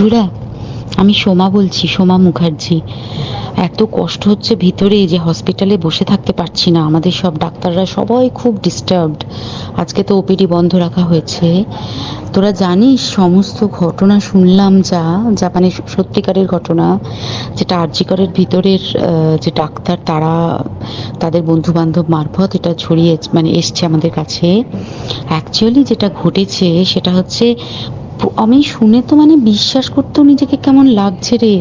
বন্ধুরা, আমি সোমা বলছি, সোমা মুখার্জি। এত কষ্ট হচ্ছে ভিতরে যে হসপিটালে বসে থাকতে পারছি না। আমাদের সব ডাক্তাররা সবাই খুব ডিস্টার্বড। আজকে তো ওপিডি বন্ধ রাখা হয়েছে। তোরা জানিস সমস্ত ঘটনা শুনলাম, যা যা মানে সত্যিকারের ঘটনা, যেটা আরজি করের ভিতরের যে ডাক্তার তারা তাদের বন্ধু বান্ধব মারফত এটা ছড়িয়ে মানে এসছে আমাদের কাছে। অ্যাকচুয়ালি যেটা ঘটেছে সেটা হচ্ছে, আমি শুনে তো মানে বিশ্বাস করতেও নিজেকে কেমন লাগছে রে।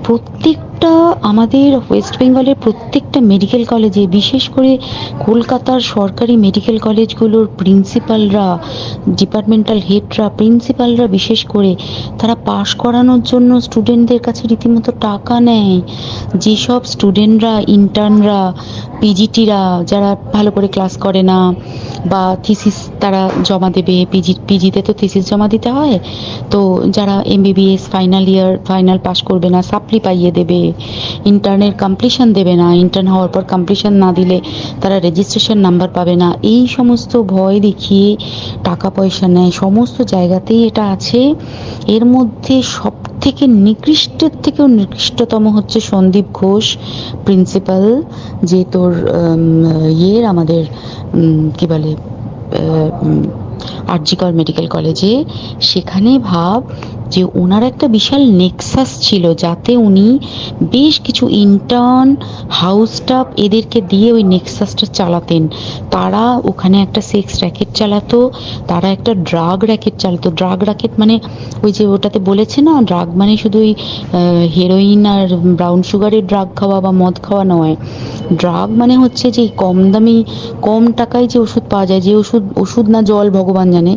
প্রত্যেকটা আমাদের ওয়েস্ট বেঙ্গলের প্রত্যেকটা মেডিকেল কলেজে, বিশেষ করে কলকাতার সরকারি মেডিকেল কলেজগুলোর প্রিন্সিপালরা, ডিপার্টমেন্টাল হেডরা, প্রিন্সিপালরা বিশেষ করে, তারা পাশ করানোর জন্য স্টুডেন্টদের কাছে রীতিমতো টাকা নেয়। যেসব স্টুডেন্টরা, ইন্টার্নরা, পিজিটিরা যারা ভালো করে ক্লাস করে না বা থিসিস তারা জমা দেবে, পিজিতে তো থিসিস জমা দিতে হয়, তো যারা MBBS final year final pass করবে না সাপ্লি পাইয়ে দেবে, ইন্টার্নের কমপ্লিশন দেবে না, ইন্টার্ন হওয়ার পর কমপ্লিশন না দিলে তারা রেজিস্ট্রেশন নাম্বার পাবে না, এই সমস্ত ভয় দেখিয়ে টাকা পয়সা নেয়। সমস্ত জায়গাতেই এটা আছে। এর মধ্যে সব থেকে নিকৃষ্টের থেকেও নিকৃষ্টতম হচ্ছে সন্দীপ ঘোষ, প্রিন্সিপাল, যে তোর আমাদের কি বলে আরজি কর মেডিকেল কলেজে। সেখানে ভাব যে ওনার একটা বিশাল নেক্সাস ছিল, যাতে উনি বেশ কিছু ইন্টার্ন, হাউস স্টাফ এদেরকে দিয়ে ওই নেক্সাসটা চালাতেন। তারা ওখানে একটা সেক্স র্যাকেট চালাতো, তারা একটা ড্রাগ র্যাকেট চালাতো। ড্রাগ র্যাকেট মানে ওই যে ওটাতে বলেছে না, ড্রাগ মানে শুধু ওই হেরোইন আর ব্রাউন সুগারের ড্রাগ খাওয়া বা মদ খাওয়া নয়। ড্রাগ মানে হচ্ছে যে কম দামি, কম টাকায় যে ওষুধ পাওয়া যায়, যে ওষুধ, ওষুধ না জল ভগবান জানে,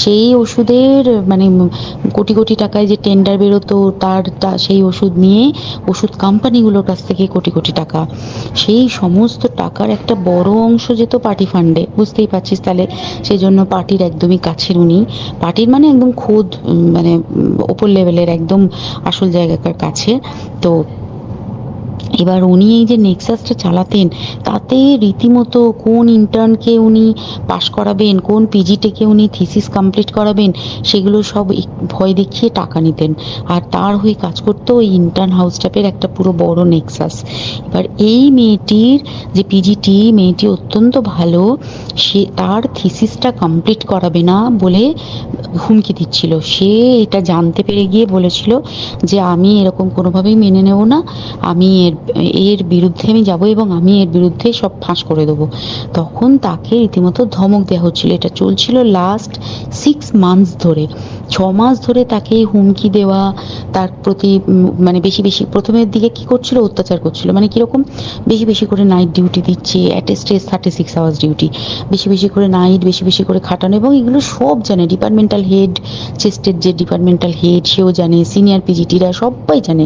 সেই ওষুধের মানে কোটি কোটি টাকায় যে টেন্ডার বেরোতো, সেই ওষুধ নিয়ে ওষুধ কোম্পানিগুলোর কাছ থেকে কোটি কোটি টাকা, সেই সমস্ত টাকার একটা বড় অংশ যেত পার্টি ফান্ডে। বুঝতেই পারছিস তাহলে। সেই জন্য পার্টির একদমই কাছের উনি, পার্টির মানে একদম খোদ মানে ওপর লেভেলের একদম আসল জায়গাকার কাছে। তো এবার উনি এই যে নেক্সাসটা চালাতেন, তাতে রীতিমতো কোন ইন্টার্নকে উনি পাশ করাবেন, কোন পিজিটিকে উনি থিসিস কমপ্লিট করাবেন, সেগুলো সব ভয় দেখিয়ে টাকা নিতেন। আর তার হয়ে কাজ করতো ওই ইন্টার্ন হাউস স্টাফের একটা পুরো বড় নেক্সাস। এবার এই মেয়েটির যে পিজিটি, মেয়েটি অত্যন্ত ভালো, সে তার থিসিসটা কমপ্লিট করাবে না বলে হুমকি দিচ্ছিল। সে এটা জানতে পেরে গিয়ে বলেছিল যে আমি এরকম কোনোভাবেই মেনে নেব না, আমি এর বিরুদ্ধে আমি যাব এবং আমি এর বিরুদ্ধে সব ফাঁস করে দেবো। তখন তাকে রীতিমতো ধমক দেওয়া হচ্ছিল। এটা চলছিল লাস্ট 6 মান্থস ধরে। 6 মাস ধরে তাকে হুমকি দেওয়া, তার প্রতি মানে বেশি বেশি প্রথমের দিকে কি করছিল, অত্যাচার করছিল। মানে কিরকম, বেশি বেশি করে নাইট ডিউটি দিচ্ছে, at a stress 36 hours duty, বেশি বেশি করে নাইট, বেশি বেশি করে খাটানো। এবং এগুলো সব জানে ডিপার্টমেন্টাল হেড, চেস্টের যে ডিপার্টমেন্টাল হেড সেও জানে, সিনিয়র পিজিটিরা সবাই জানে।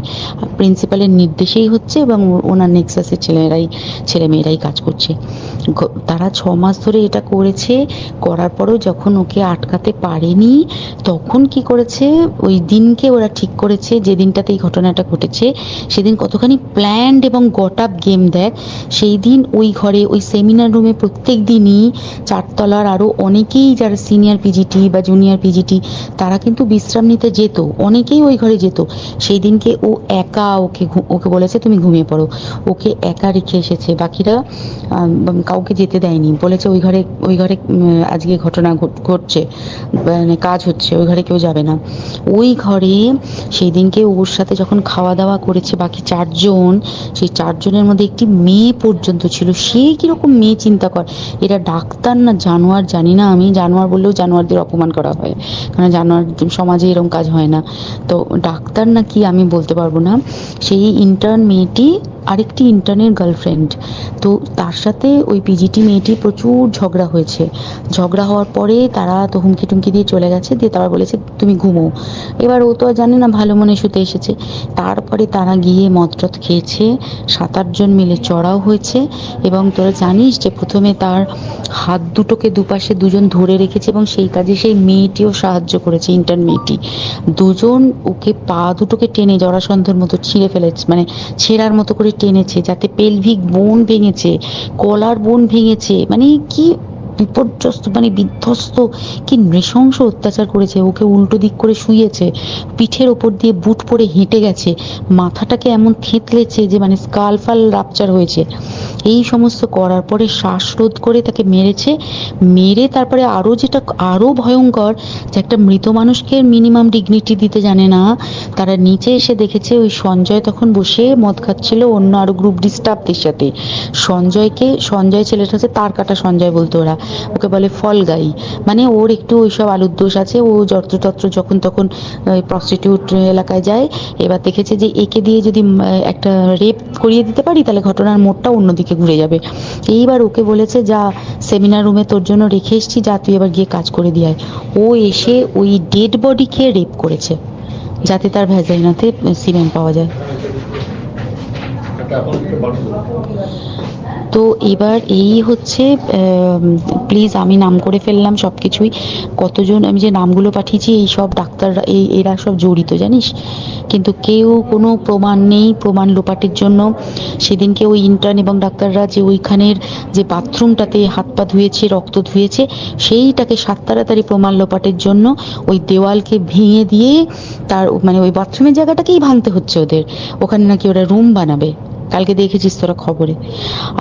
প্রিন্সিপালের নির্দেশেই হচ্ছে এবং ওনার নেক্সাসের ছেলেমেয়েরাই কাজ করছে। তারা 6 মাস ধরে এটা করেছে। করার পরেও যখন ওকে আটকাতে পারেনি, তখন কি করেছে, ওই দিনকে ওরা ঠিক করেছে, যে দিনটাতে এই ঘটনাটা ঘটেছে সেদিন কতখানি প্ল্যান্ড এবং গট আপ গেম দেখ। সেই দিন ওই ঘরে, ওই সেমিনার রুমে প্রত্যেক দিনই 4 তলার আরও অনেকেই যারা সিনিয়র পিজিটি বা জুনিয়র পিজিটি, তারা কিন্তু বিশ্রাম নিতে যেত, অনেকেই ওই ঘরে যেত। সেই দিনকে ও একা, ওকে বলেছে তুমি ঘুমিয়ে পড়ো, ওকে একা রেখে এসেছে। বাকিরা কাউকে যেতে দেয়নি, বলেছে ওই ঘরে আজকে ঘটনা ঘটছে, মানে কাজ হচ্ছে, ওই ঘরে কেউ যাবে না। ওই ঘরে সেই দিনকে ওর সাথে যখন খাওয়া দাওয়া করেছে বাকি 4 জন, সেই 4 জনের মধ্যে একটি মেয়ে পর্যন্ত ছিল। সে কিরকম মেয়ে চিন্তা কর, এরা ডাক্তার না জানোয়ার জানি না, আমি জানোয়ার বললেও জানোয়ারদের অপমান করা হয়, কারণ জানোয়ার সমাজে এরকম কাজ হয় না। তো ডাক্তার না কি আমি বলতে পারবো না। সেই ইন্টার্ন মেয়েটি আরেকটি ইন্টার্নের গার্লফ্রেন্ড, তো তার সাথে ওই পিজিটি মেয়েটি প্রচুর ঝগড়া হয়েছে। ঝগড়া হওয়ার পরে তারা তো হুমকি টুমকি দিয়ে চলে গেছে, দিয়ে তারা বলেছে তুমি ঘুমো। এবার ও তো আর জানে না, ভালো মনে শুতে এসেছে। তারপরে তারা গিয়ে মদটদ খেয়েছে, 7-8 জন মিলে চড়াও হয়েছে। এবং তোরা জানিস যে প্রথমে তার হাত দুটোকে দুপাশে 2 জন ধরে রেখেছে এবং সেই কাজে সেই মেয়েটিও সাহায্য করেছে, ইন্টার্ন মেয়েটি। 2 জন ওকে পা দুটোকে টেনে জরাসন্ধের মতো ছিঁড়ে ফেলেছে, মানে ছেঁড়ার মতো করে টেনেছে, যাতে পেলভিক বোন ভেঙেছে, কলার বোন ভেঙেছে। মানে কি বিপর্যস্ত মানে বিধ্বস্ত, কি নৃশংস অত্যাচার করেছে। ওকে উল্টো দিক করে শুইয়েছে, পিঠের ওপর দিয়ে বুট পরে হেঁটে গেছে, মাথাটাকে এমন থেঁতলেছে যে মানে স্কাল ফাল রাপচার হয়েছে। এই সমস্ত করার পরে শ্বাসরোধ করে তাকে মেরেছে। মেরে তারপরে আরও যেটা আরও ভয়ঙ্কর, যে একটা মৃত মানুষকে মিনিমাম ডিগনিটি দিতে জানে না, তারা নিচে এসে দেখেছে ওই সঞ্জয় তখন বসে মদ খাচ্ছিল অন্য আরো গ্রুপ ডি স্টাফদের সাথে। সঞ্জয় ছেলেটা হচ্ছে তার কাটা সঞ্জয় বলতো ওরা, ওকে বলে ফল গাই, মানে ওর একটু ওইসব আলুর দোষ আছে। ও যত্রতত্র যখন তখন প্রস্টিটিউট এলাকায় যায়। এবার দেখেছে যে একে দিয়ে যদি একটা রেপ করিয়ে দিতে পারি তাহলে ঘটনার মোড়টা অন্যদিকে ঘুরে যাবে। এইবার ওকে বলেছে, যা সেমিনার রুমে তোর জন্য রেখে এসছি, যা তুই এবার গিয়ে কাজ করে দিয়ে আয়। ও এসে ওই ডেড বডিকে রেপ করেছে যাতে তার ভ্যাজাইনাতে সিমেন্ট পাওয়া যায়। তো এবার এই হচ্ছে, প্লিজ আমি নাম করে ফেললাম সব কিছুই, কতজন আমি যে নামগুলো পাঠিয়েছি এই সব ডাক্তাররা, এরা সব জড়িত জানিস, কিন্তু কেউ কোনো প্রমাণ নেই। প্রমাণ লোপাটের জন্য সেদিনকে ওই ইন্টার্ন এবং ডাক্তাররা যে ওইখানের যে বাথরুমটাতে হাত পা ধুয়েছে, রক্ত ধুয়েছে, সেইটাকে তাড়াতাড়ি প্রমাণ লোপাটের জন্য ওই দেওয়ালকে ভেঙে দিয়ে তার মানে ওই বাথরুমের জায়গাটাকেই ভাঙতে হচ্ছে ওদের। ওখানে নাকি ওরা রুম বানাবে, কালকে দেখেছিস তোরা খবরে।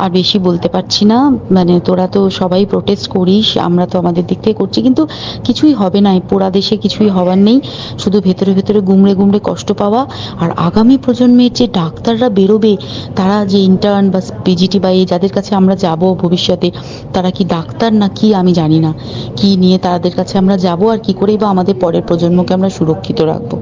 আর বেশি বলতে পারছি না, মানে তোরা তো সবাই প্রোটেস্ট করিস, আমরা তো আমাদের দিক থেকে করছি, কিন্তু কিছুই হবে না। এই পোড়া দেশে কিছুই হবার নেই, শুধু ভেতরে ভেতরে গুমড়ে গুমড়ে কষ্ট পাওয়া। আর আগামী প্রজন্মের যে ডাক্তাররা বেরোবে, তারা যে ইন্টার্ন বা পিজিটি বা এই যাদের কাছে আমরা যাব ভবিষ্যতে, তারা কি ডাক্তার না কি আমি জানি না, কি নিয়ে তাদের কাছে আমরা যাব আর কি করেই বা আমাদের পরের প্রজন্মকে আমরা সুরক্ষিত রাখবো।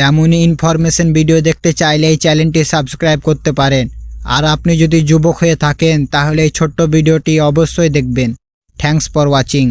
এমনই ইনফরমেশন ভিডিও দেখতে চাইলে এই চ্যানেলটি সাবস্ক্রাইব করতে পারেন। আর আপনি যদি যুবক হয়ে থাকেন তাহলে এই ছোট্ট ভিডিওটি অবশ্যই দেখবেন। Thanks for watching.